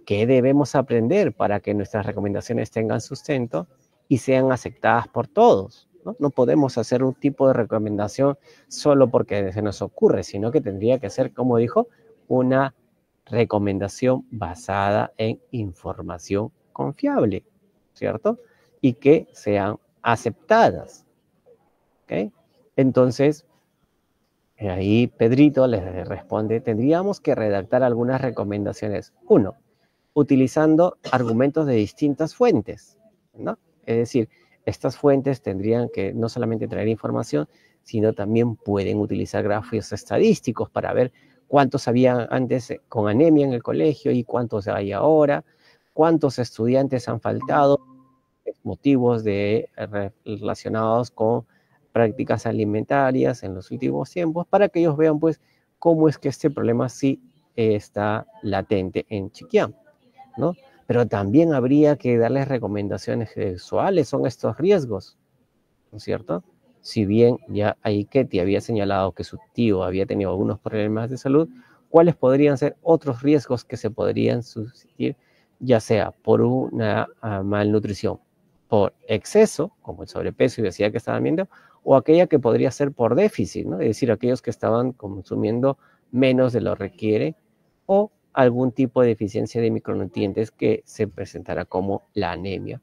S1: ¿qué debemos aprender para que nuestras recomendaciones tengan sustento y sean aceptadas por todos? ¿No? No podemos hacer un tipo de recomendación solo porque se nos ocurre, sino que tendría que ser, como dijo, una recomendación basada en información confiable, ¿cierto? Y que sean aceptadas, ¿ok? Entonces, ahí Pedrito les responde, tendríamos que redactar algunas recomendaciones. Uno, utilizando argumentos de distintas fuentes, ¿no? Es decir, estas fuentes tendrían que no solamente traer información, sino también pueden utilizar gráficos estadísticos para ver cuántos había antes con anemia en el colegio y cuántos hay ahora, cuántos estudiantes han faltado, motivos relacionados con prácticas alimentarias en los últimos tiempos, para que ellos vean pues cómo es que este problema sí está latente en Chiquián, ¿no? Pero también habría que darles recomendaciones cuáles son estos riesgos, ¿no es cierto? Si bien ya Aiketi había señalado que su tío había tenido algunos problemas de salud, ¿cuáles podrían ser otros riesgos que se podrían suscitar, ya sea por una malnutrición, por exceso, como el sobrepeso y obesidad que estaban viendo, o aquella que podría ser por déficit, ¿no? Es decir, aquellos que estaban consumiendo menos de lo requiere, o algún tipo de deficiencia de micronutrientes que se presentará como la anemia,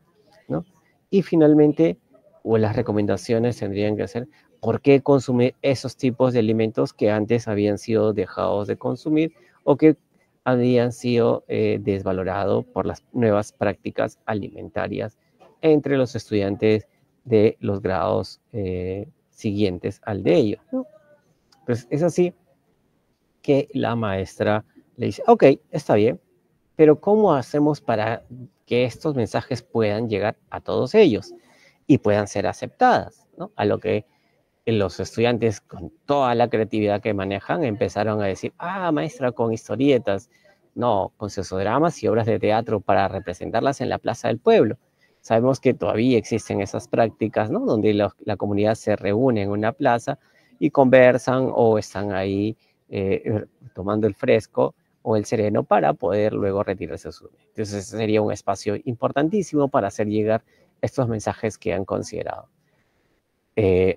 S1: ¿no? Y finalmente, o las recomendaciones tendrían que ser por qué consumir esos tipos de alimentos que antes habían sido dejados de consumir o que habían sido desvalorados por las nuevas prácticas alimentarias entre los estudiantes de los grados siguientes al de ellos, ¿no? Pues es así que la maestra le dice, ok, está bien, pero ¿cómo hacemos para que estos mensajes puedan llegar a todos ellos y puedan ser aceptadas, ¿no? A lo que los estudiantes, con toda la creatividad que manejan, empezaron a decir, maestra, con historietas, no, con sociodramas y obras de teatro para representarlas en la plaza del pueblo. Sabemos que todavía existen esas prácticas, ¿no? Donde la comunidad se reúne en una plaza y conversan o están ahí tomando el fresco o el sereno para poder luego retirarse a su vida. Entonces sería un espacio importantísimo para hacer llegar estos mensajes que han considerado.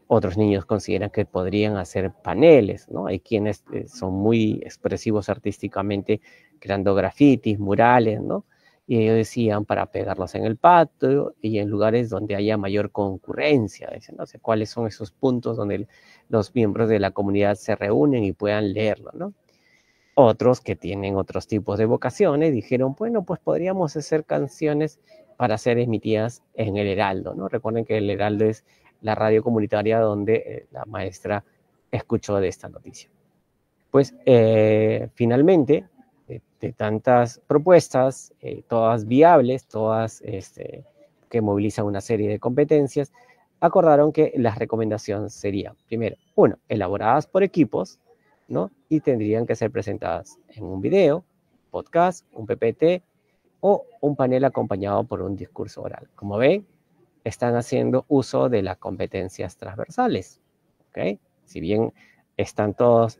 S1: Otros niños consideran que podrían hacer paneles, ¿no? Hay quienes son muy expresivos artísticamente creando grafitis, murales, ¿no? Y ellos decían para pegarlos en el patio y en lugares donde haya mayor concurrencia. Dicen, no sé cuáles son esos puntos donde los miembros de la comunidad se reúnen y puedan leerlo, ¿no? Otros que tienen otros tipos de vocaciones dijeron, bueno, pues podríamos hacer canciones para ser emitidas en el Heraldo, ¿no? Recuerden que el Heraldo es la radio comunitaria donde la maestra escuchó de esta noticia. Pues finalmente, de tantas propuestas, todas viables, todas que movilizan una serie de competencias, acordaron que las recomendaciones serían, primero, uno, elaboradas por equipos, ¿no? Y tendrían que ser presentadas en un video, podcast, un PPT o un panel acompañado por un discurso oral. Como ven, están haciendo uso de las competencias transversales, ¿ok? Si bien están todos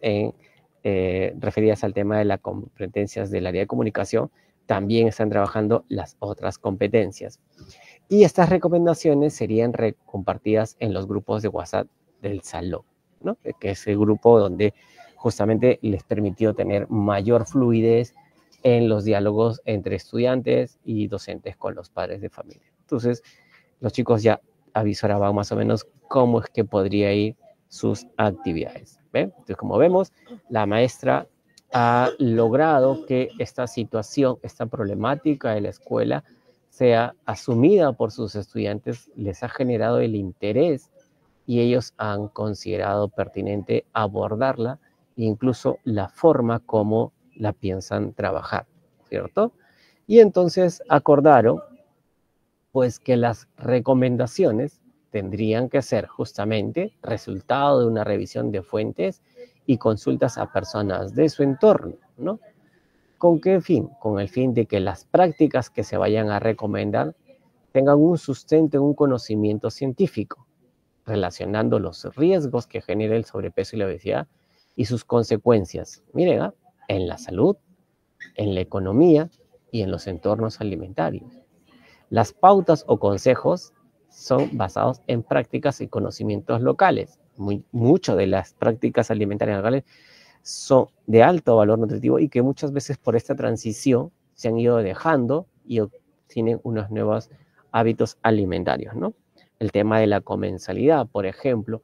S1: referidas al tema de las competencias del área de comunicación, también están trabajando las otras competencias. Y estas recomendaciones serían compartidas en los grupos de WhatsApp del salón, ¿no? Que es el grupo donde justamente les permitió tener mayor fluidez en los diálogos entre estudiantes y docentes con los padres de familia. Entonces, los chicos ya avisoraban más o menos cómo es que podría ir sus actividades. ¿Ven? Entonces, como vemos, la maestra ha logrado que esta situación, esta problemática de la escuela sea asumida por sus estudiantes, les ha generado el interés y ellos han considerado pertinente abordarla e incluso la forma como la piensan trabajar, ¿cierto? Y entonces acordaron pues que las recomendaciones tendrían que ser justamente resultado de una revisión de fuentes y consultas a personas de su entorno, ¿no? ¿Con qué fin? Con el fin de que las prácticas que se vayan a recomendar tengan un sustento, un conocimiento científico, relacionando los riesgos que genera el sobrepeso y la obesidad y sus consecuencias, miren, en la salud, en la economía y en los entornos alimentarios. Las pautas o consejos son basados en prácticas y conocimientos locales. Mucho de las prácticas alimentarias locales son de alto valor nutritivo y que muchas veces por esta transición se han ido dejando y tienen unos nuevos hábitos alimentarios, ¿no? El tema de la comensalidad, por ejemplo,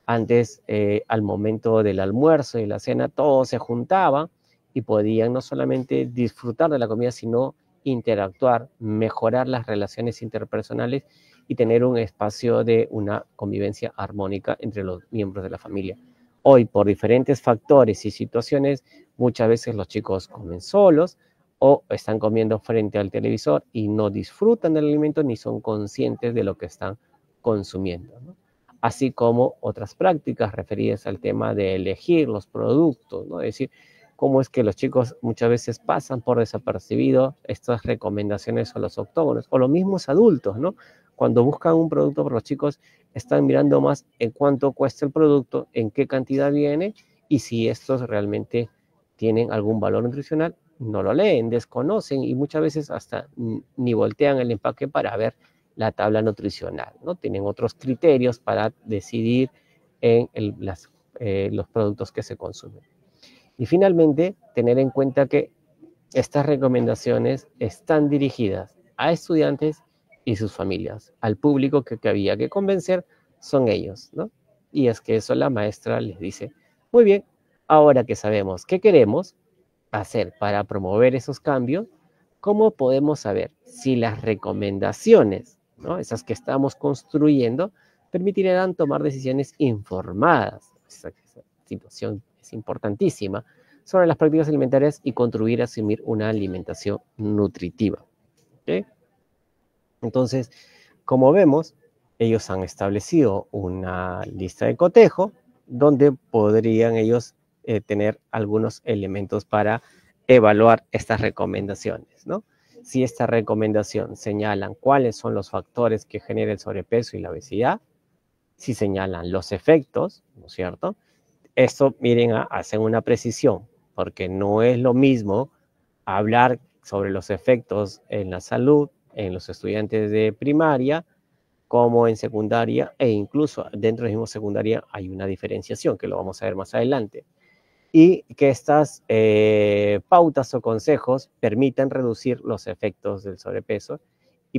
S1: antes al momento del almuerzo y la cena todos se juntaban y podían no solamente disfrutar de la comida, sino interactuar, mejorar las relaciones interpersonales y tener un espacio de una convivencia armónica entre los miembros de la familia. Hoy, por diferentes factores y situaciones, muchas veces los chicos comen solos o están comiendo frente al televisor y no disfrutan del alimento ni son conscientes de lo que están consumiendo, ¿no? Así como otras prácticas referidas al tema de elegir los productos, ¿no? Es decir, cómo es que los chicos muchas veces pasan por desapercibido estas recomendaciones a los octógonos, o los mismos adultos, ¿no? Cuando buscan un producto para los chicos, están mirando más en cuánto cuesta el producto, en qué cantidad viene, y si estos realmente tienen algún valor nutricional, no lo leen, desconocen, y muchas veces hasta ni voltean el empaque para ver la tabla nutricional, ¿no? Tienen otros criterios para decidir en los productos que se consumen. Y finalmente, tener en cuenta que estas recomendaciones están dirigidas a estudiantes y sus familias. Al público que había que convencer son ellos, ¿no? Y es que eso la maestra les dice, muy bien, ahora que sabemos qué queremos hacer para promover esos cambios, ¿cómo podemos saber si las recomendaciones, ¿no?, esas que estamos construyendo, permitirán tomar decisiones informadas? Esa situación es importantísima sobre las prácticas alimentarias y contribuir a asumir una alimentación nutritiva. ¿Okay? Entonces, como vemos, ellos han establecido una lista de cotejo donde podrían ellos tener algunos elementos para evaluar estas recomendaciones, ¿no? Si esta recomendación señalan cuáles son los factores que generan el sobrepeso y la obesidad, si señalan los efectos, ¿no es cierto? Esto, miren, hacen una precisión, porque no es lo mismo hablar sobre los efectos en la salud en los estudiantes de primaria como en secundaria, e incluso dentro de mismo secundaria hay una diferenciación que lo vamos a ver más adelante. Y que estas pautas o consejos permitan reducir los efectos del sobrepeso,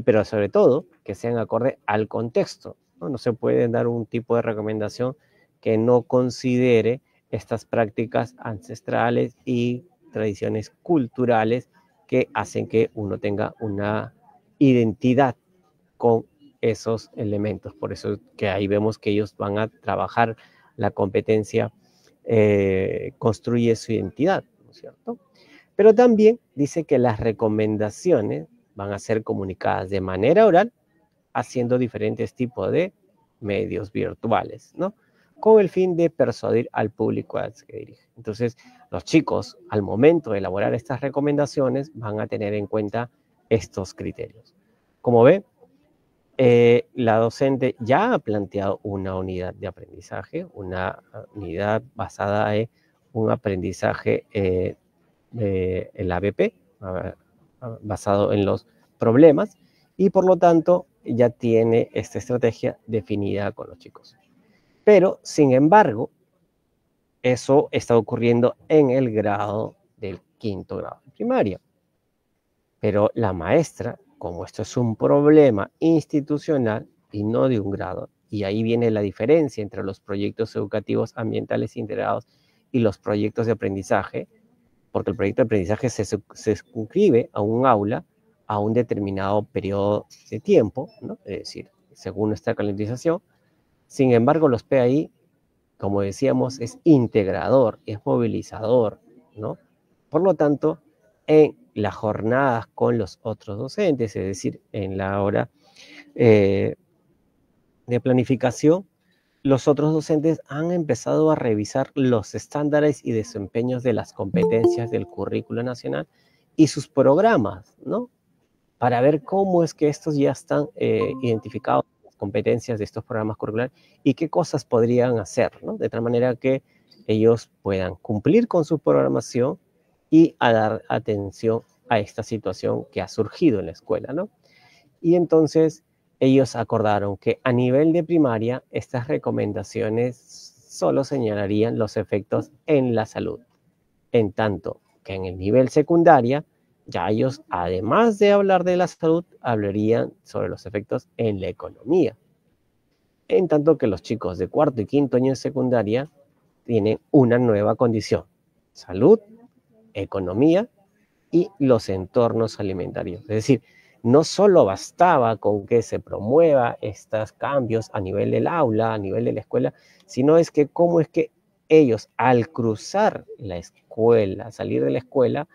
S1: pero sobre todo que sean acorde al contexto, ¿no? No se puede dar un tipo de recomendación que no considere estas prácticas ancestrales y tradiciones culturales que hacen que uno tenga una identidad con esos elementos. Por eso que ahí vemos que ellos van a trabajar la competencia, construye su identidad, ¿no es cierto? Pero también dice que las recomendaciones van a ser comunicadas de manera oral, haciendo diferentes tipos de medios virtuales, ¿no? Con el fin de persuadir al público al que dirige. Entonces, los chicos, al momento de elaborar estas recomendaciones, van a tener en cuenta estos criterios. Como ve, la docente ya ha planteado una unidad de aprendizaje, una unidad basada en un aprendizaje el ABP, basado en los problemas, y por lo tanto ya tiene esta estrategia definida con los chicos. Pero, sin embargo, eso está ocurriendo en el grado del 5º grado de primaria. Pero la maestra, como esto es un problema institucional y no de un grado, y ahí viene la diferencia entre los proyectos educativos ambientales integrados y los proyectos de aprendizaje, porque el proyecto de aprendizaje se suscribe a un aula a un determinado periodo de tiempo, ¿no? Es decir, según nuestra calendarización. Sin embargo, los PAI, como decíamos, es integrador, es movilizador, ¿no? Por lo tanto, en las jornadas con los otros docentes, es decir, en la hora de planificación, los otros docentes han empezado a revisar los estándares y desempeños de las competencias del currículo nacional y sus programas, ¿no? Para ver cómo es que estos ya están identificados, las competencias de estos programas curriculares, y qué cosas podrían hacer, ¿no? De tal manera que ellos puedan cumplir con su programación y a dar atención a esta situación que ha surgido en la escuela, ¿no? Y entonces ellos acordaron que a nivel de primaria estas recomendaciones solo señalarían los efectos en la salud, en tanto que en el nivel secundaria ya ellos, además de hablar de la salud, hablarían sobre los efectos en la economía. En tanto que los chicos de 4º y 5º año de secundaria tienen una nueva condición: salud, economía y los entornos alimentarios. Es decir, no solo bastaba con que se promueva estos cambios a nivel del aula, a nivel de la escuela, sino es que cómo es que ellos al cruzar la escuela, salir de la escuela,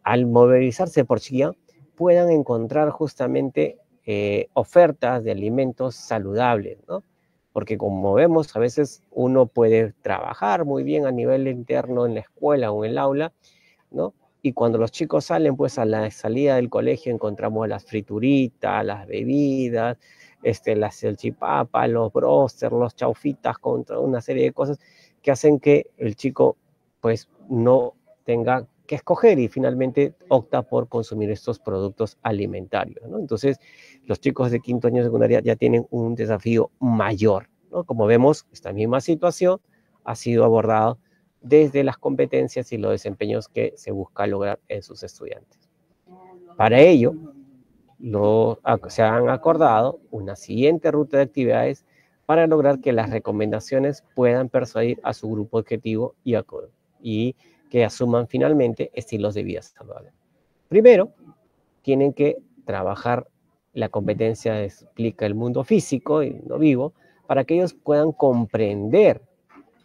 S1: al movilizarse por Chillán, puedan encontrar justamente ofertas de alimentos saludables, ¿no? Porque como vemos, a veces uno puede trabajar muy bien a nivel interno en la escuela o en el aula, ¿no? Y cuando los chicos salen, pues a la salida del colegio encontramos las frituritas, las bebidas, las salchipapas, los bróster, los chaufitas, con una serie de cosas que hacen que el chico pues no tenga que escoger y finalmente opta por consumir estos productos alimentarios, ¿no? Entonces, los chicos de quinto año de secundaria ya tienen un desafío mayor, ¿no? Como vemos, esta misma situación ha sido abordada desde las competencias y los desempeños que se busca lograr en sus estudiantes. Para ello, se han acordado una siguiente ruta de actividades para lograr que las recomendaciones puedan persuadir a su grupo objetivo y que asuman finalmente estilos de vida saludables. Primero, tienen que trabajar la competencia explica el mundo físico y no vivo para que ellos puedan comprender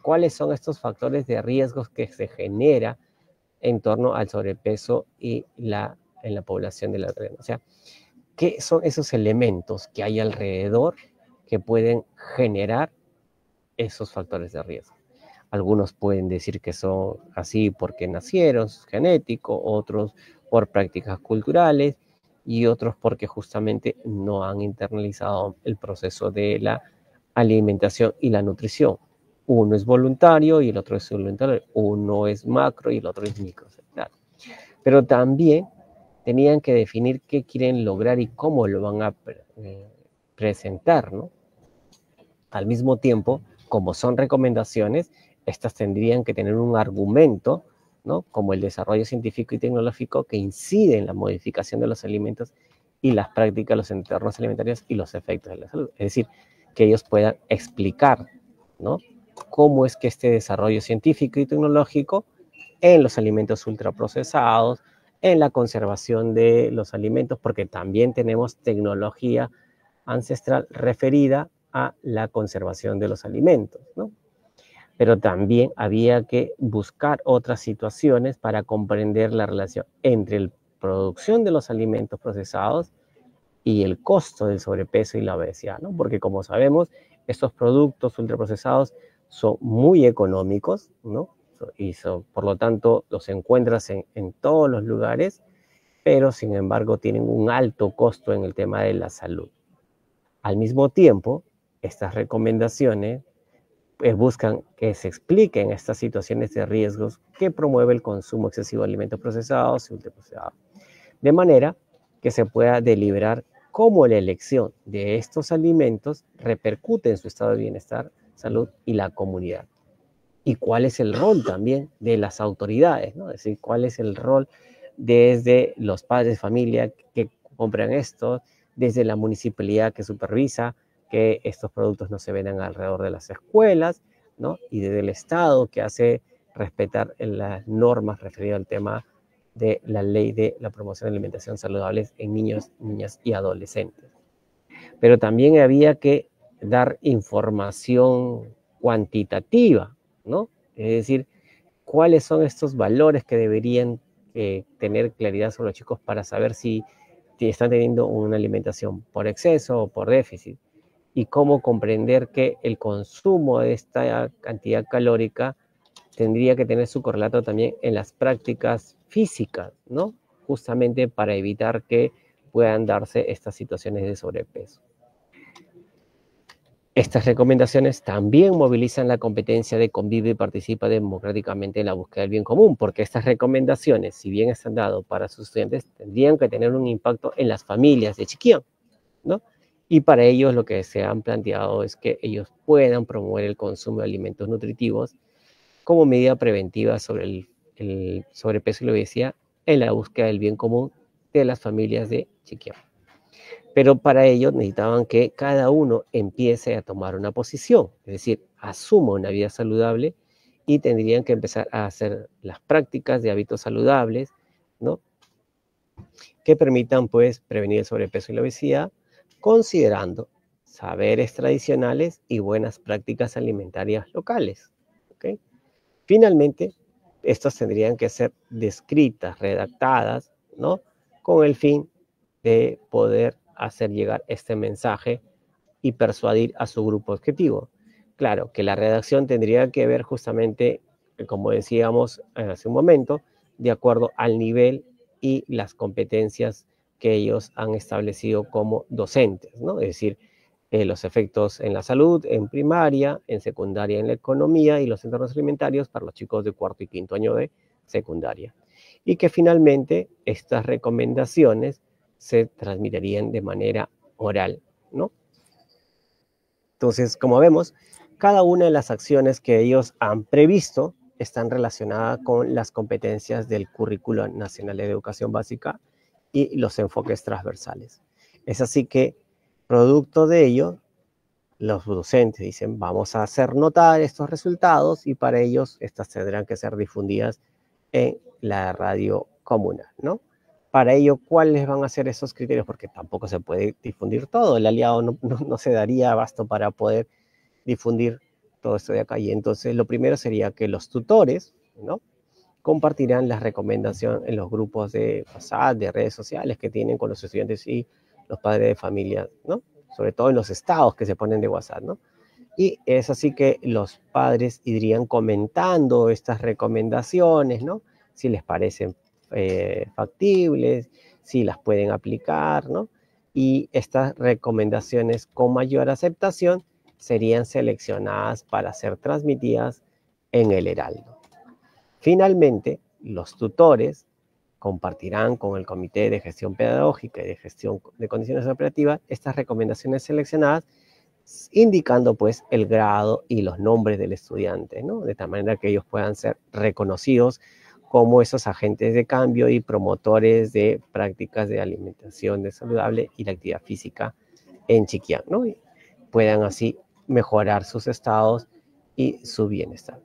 S1: cuáles son estos factores de riesgos que se genera en torno al sobrepeso y en la población de la región. O sea, ¿qué son esos elementos que hay alrededor que pueden generar esos factores de riesgo? Algunos pueden decir que son así porque nacieron, genético, otros por prácticas culturales y otros porque justamente no han internalizado el proceso de la alimentación y la nutrición. Uno es voluntario y el otro es involuntario. Uno es macro y el otro es micro. Claro. Pero también tenían que definir qué quieren lograr y cómo lo van a presentar, ¿no? Al mismo tiempo, como son recomendaciones, estas tendrían que tener un argumento, ¿no? Como el desarrollo científico y tecnológico que incide en la modificación de los alimentos y las prácticas, los entornos alimentarios y los efectos de la salud. Es decir, que ellos puedan explicar, ¿no? Cómo es que este desarrollo científico y tecnológico en los alimentos ultraprocesados, en la conservación de los alimentos, porque también tenemos tecnología ancestral referida a la conservación de los alimentos, ¿no? Pero también había que buscar otras situaciones para comprender la relación entre la producción de los alimentos procesados y el costo del sobrepeso y la obesidad, ¿no? Porque como sabemos, estos productos ultraprocesados son muy económicos, ¿no? Por lo tanto, los encuentras en todos los lugares, pero sin embargo tienen un alto costo en el tema de la salud. Al mismo tiempo, estas recomendaciones buscan que se expliquen estas situaciones de riesgos que promueve el consumo excesivo de alimentos procesados y ultraprocesados, de manera que se pueda deliberar cómo la elección de estos alimentos repercute en su estado de bienestar, salud y la comunidad. Y cuál es el rol también de las autoridades, ¿no? Es decir, cuál es el rol desde los padres de familia que compran esto, desde la municipalidad que supervisa que estos productos no se vendan alrededor de las escuelas, ¿no? Y desde el Estado que hace respetar las normas referidas al tema de la ley de la promoción de alimentación saludable en niños, niñas y adolescentes. Pero también había que dar información cuantitativa, ¿no? Es decir, cuáles son estos valores que deberían tener claridad sobre los chicos para saber si están teniendo una alimentación por exceso o por déficit y cómo comprender que el consumo de esta cantidad calórica tendría que tener su correlato también en las prácticas físicas, ¿no? Justamente para evitar que puedan darse estas situaciones de sobrepeso. Estas recomendaciones también movilizan la competencia de convivir y participa democráticamente en la búsqueda del bien común, porque estas recomendaciones, si bien están dadas para sus estudiantes, tendrían que tener un impacto en las familias de Chillán, ¿no? Y para ellos lo que se han planteado es que ellos puedan promover el consumo de alimentos nutritivos como medida preventiva sobre el sobrepeso y la obesidad en la búsqueda del bien común de las familias de Chillán. Pero para ello necesitaban que cada uno empiece a tomar una posición, es decir, asuma una vida saludable y tendrían que empezar a hacer las prácticas de hábitos saludables, ¿no? Que permitan pues prevenir el sobrepeso y la obesidad, considerando saberes tradicionales y buenas prácticas alimentarias locales, ¿ok? Finalmente, estas tendrían que ser descritas, redactadas, ¿no? Con el fin de poder hacer llegar este mensaje y persuadir a su grupo objetivo. Claro, que la redacción tendría que ver justamente, como decíamos hace un momento, de acuerdo al nivel y las competencias que ellos han establecido como docentes, ¿no? Es decir, los efectos en la salud, en primaria, en secundaria, en la economía y los entornos alimentarios para los chicos de cuarto y quinto año de secundaria. Y que finalmente estas recomendaciones se transmitirían de manera oral, ¿no? Entonces, como vemos, cada una de las acciones que ellos han previsto están relacionadas con las competencias del Currículo Nacional de Educación Básica y los enfoques transversales. Es así que, producto de ello, los docentes dicen, vamos a hacer notar estos resultados y para ellos estas tendrán que ser difundidas en la radio comunal, ¿no? Para ello, ¿cuáles van a ser esos criterios? Porque tampoco se puede difundir todo, el aliado no se daría abasto para poder difundir todo esto de acá. Y entonces lo primero sería que los tutores, ¿no?, compartirán las recomendaciones en los grupos de WhatsApp, de redes sociales que tienen con los estudiantes y los padres de familia, ¿no? Sobre todo en los estados que se ponen de WhatsApp, ¿no? Y es así que los padres irían comentando estas recomendaciones, ¿no? Si les parecen factibles, si las pueden aplicar, ¿no? Y estas recomendaciones con mayor aceptación serían seleccionadas para ser transmitidas en el Heraldo. Finalmente, los tutores compartirán con el Comité de Gestión Pedagógica y de Gestión de Condiciones Operativas estas recomendaciones seleccionadas, indicando pues el grado y los nombres del estudiante, ¿no? De tal manera que ellos puedan ser reconocidos como esos agentes de cambio y promotores de prácticas de alimentación saludable y la actividad física en Chiquián, ¿no? Y puedan así mejorar sus estados y su bienestar.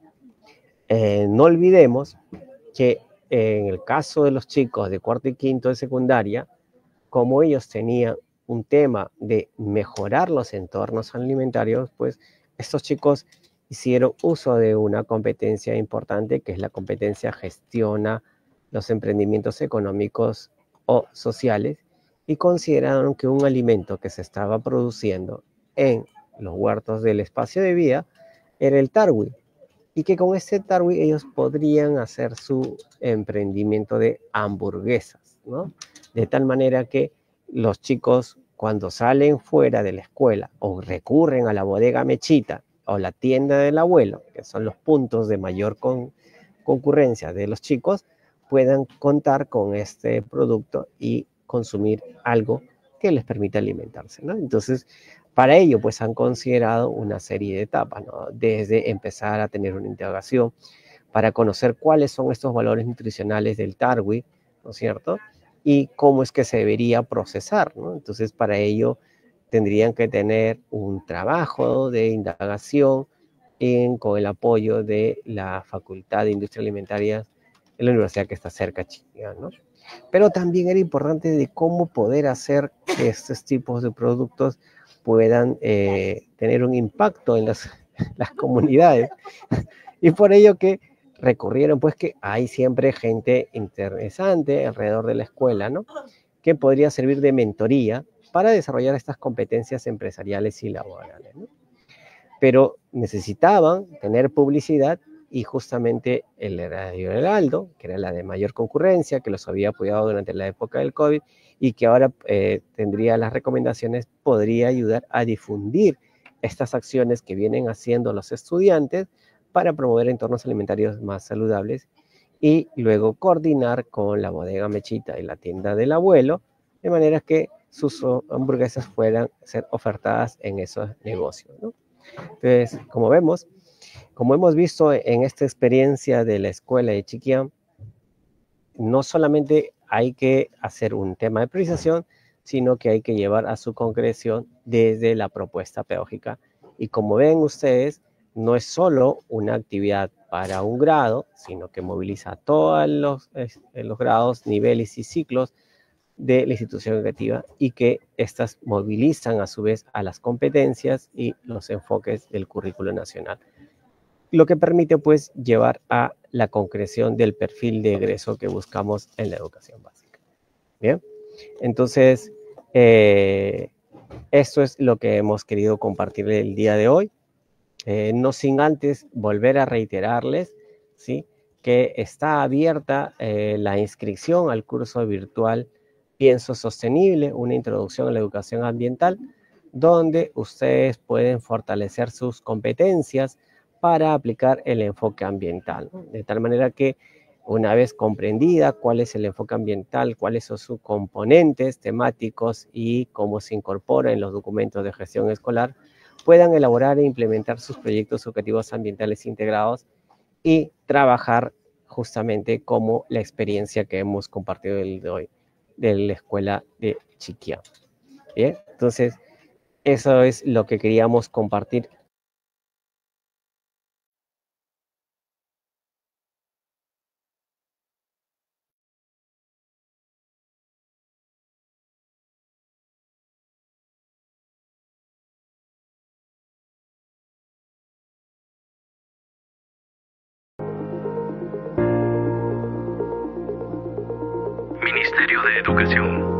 S1: No olvidemos que en el caso de los chicos de cuarto y quinto de secundaria, como ellos tenían un tema de mejorar los entornos alimentarios, pues estos chicos hicieron uso de una competencia importante, que es la competencia gestiona los emprendimientos económicos o sociales, y consideraron que un alimento que se estaba produciendo en los huertos del espacio de vida era el tarwi, y que con este tarwi ellos podrían hacer su emprendimiento de hamburguesas, ¿no? De tal manera que los chicos, cuando salen fuera de la escuela o recurren a la bodega Mechita o la tienda del abuelo, que son los puntos de mayor concurrencia de los chicos, puedan contar con este producto y consumir algo que les permita alimentarse, ¿no? Entonces, para ello, pues han considerado una serie de etapas, ¿no? Desde empezar a tener una integración para conocer cuáles son estos valores nutricionales del tarwi, ¿no es cierto? Y cómo es que se debería procesar, ¿no? Entonces, para ello tendrían que tener un trabajo de indagación con el apoyo de la Facultad de Industria Alimentaria en la universidad que está cerca, ¿no? Pero también era importante de cómo poder hacer que estos tipos de productos puedan tener un impacto en las comunidades. Y por ello que recurrieron, pues que hay siempre gente interesante alrededor de la escuela, ¿no?, que podría servir de mentoría para desarrollar estas competencias empresariales y laborales, ¿no? Pero necesitaban tener publicidad y justamente el Radio Heraldo, que era la de mayor concurrencia, que los había apoyado durante la época del COVID y que ahora tendría las recomendaciones, podría ayudar a difundir estas acciones que vienen haciendo los estudiantes para promover entornos alimentarios más saludables y luego coordinar con la bodega Mechita y la tienda del abuelo, de manera que sus hamburguesas puedan ser ofertadas en esos negocios, ¿no? Entonces, como hemos visto en esta experiencia de la escuela de Chiquián, no solamente hay que hacer un tema de priorización, sino que hay que llevar a su concreción desde la propuesta pedagógica. Y como ven ustedes, no es solo una actividad para un grado, sino que moviliza a todos los grados, niveles y ciclos de la institución educativa y que estas movilizan a su vez a las competencias y los enfoques del currículo nacional. lo que permite pues llevar a la concreción del perfil de egreso que buscamos en la educación básica. Bien, entonces esto es lo que hemos querido compartir el día de hoy. No sin antes volver a reiterarles, ¿sí?, que está abierta la inscripción al curso virtual Pienso Sostenible, una introducción a la educación ambiental, donde ustedes pueden fortalecer sus competencias para aplicar el enfoque ambiental, ¿no? De tal manera que una vez comprendida cuál es el enfoque ambiental, cuáles son sus componentes temáticos y cómo se incorpora en los documentos de gestión escolar, puedan elaborar e implementar sus proyectos educativos ambientales integrados y trabajar justamente como la experiencia que hemos compartido el de hoy de la escuela de Chiquia. Bien, entonces eso es lo que queríamos compartir.
S2: Ministerio de Educación.